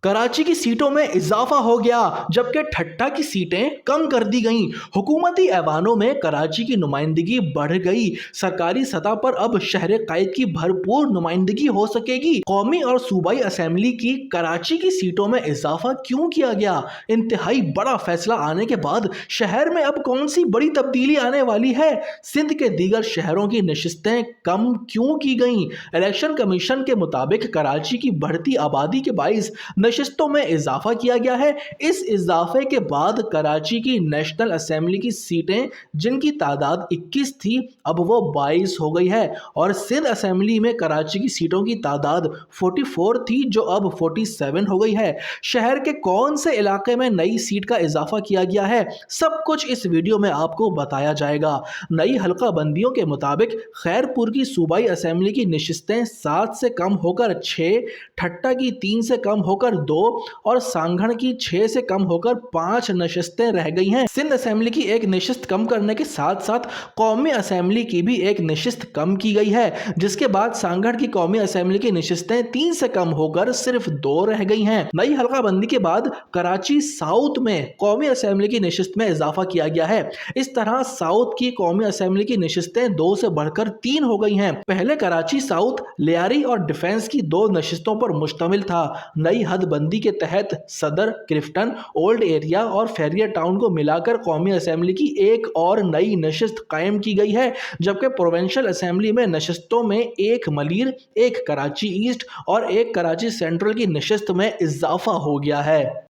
कराची की सीटों में इजाफा हो गया जबकि ठट्टा की सीटें कम कर दी गईं। हुकूमती ऐवानों में कराची की नुमाइंदगी बढ़ गई। सरकारी सतह पर अब शहर कायद की भरपूर नुमाइंदगी हो सकेगी। कौमी और सूबाई असेंबली की कराची की सीटों में इजाफा क्यों किया गया? इंतहाई बड़ा फैसला आने के बाद शहर में अब कौन सी बड़ी तब्दीली आने वाली है? सिंध के दीगर शहरों की नशिस्तें कम क्यों की गईं? इलेक्शन कमीशन के मुताबिक कराची की बढ़ती आबादी के बाइस नशिस्तों में इजाफा किया गया है। इस इजाफे के बाद कराची की नेशनल असेंबली की सीटें जिनकी तादाद 21 थी अब वो 22 हो गई है और सिंध असेंबली में कराची की सीटों की तादाद 44 थी जो अब 47 हो गई है। शहर के कौन से इलाके में नई सीट का इजाफा किया गया है, सब कुछ इस वीडियो में आपको बताया जाएगा। नई हल्का बंदियों के मुताबिक खैरपुर की सूबाई असेंबली की नशिस्तें 7 से कम होकर 6, ठट्टा की 3 से कम होकर 2 और सांगढ़ की 6 से कम होकर 5 नशिस्तें रह गई हैं। सिंध असेंबली की एक नशिस्त कम करने के साथ साथ कौमी असेंबली की भी एक नशिस्त कम की गई है, जिसके बाद सांगढ़ की कौमी असेंबली की नशिस्तें 3 से कम होकर सिर्फ 2 रह गई हैं। नई हल्काबंदी के बाद कराची साउथ में कौमी असेंबली की नशिस्त में इजाफा किया गया है। इस तरह साउथ की कौमी असेंबली की नशिस्तें 2 से बढ़कर 3 हो गई हैं। पहले कराची साउथ लियारी और डिफेंस की 2 नशिस्तों पर मुश्तमिल था। नई हदबंदी के तहत सदर, क्रिफ्टन, ओल्ड एरिया और फेरिया टाउन को मिलाकर कौमी असेंबली की एक और नई नशिस्त कायम की गई है, जबकि प्रोविंशियल असेंबली में नशिस्तों में एक मलीर, एक कराची ईस्ट और एक कराची सेंट्रल की नशिस्त में इजाफा हो गया है।